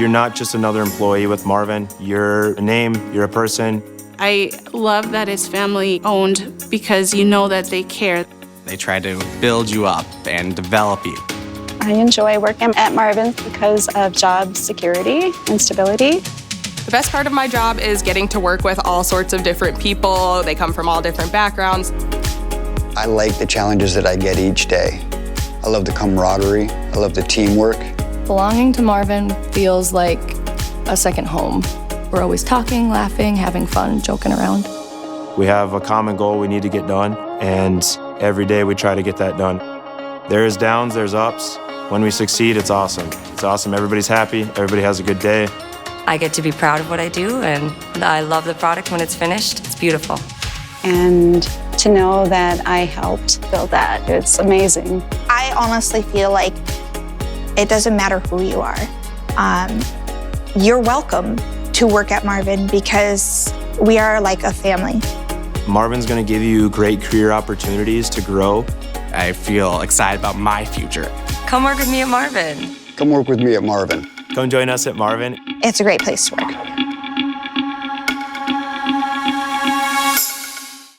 You're not just another employee with Marvin. You're a name, you're a person. I love that it's family-owned because you know that they care. They try to build you up and develop you. I enjoy working at Marvin's because of job security and stability. The best part of my job is getting to work with all sorts of different people. They come from all different backgrounds. I like the challenges that I get each day. I love the camaraderie. I love the teamwork. Belonging to Marvin feels like a second home. We're always talking, laughing, having fun, joking around. We have a common goal we need to get done, and every day we try to get that done. There's downs, there's ups. When we succeed, it's awesome. It's awesome. Everybody's happy. Everybody has a good day. I get to be proud of what I do, and I love the product when it's finished. It's beautiful. And to know that I helped build that, it's amazing. I honestly feel like it doesn't matter who you are. You're welcome to work at Marvin because we are like a family. Marvin's gonna give you great career opportunities to grow. I feel excited about my future. Come work with me at Marvin. Come work with me at Marvin. Come join us at Marvin. It's a great place to work.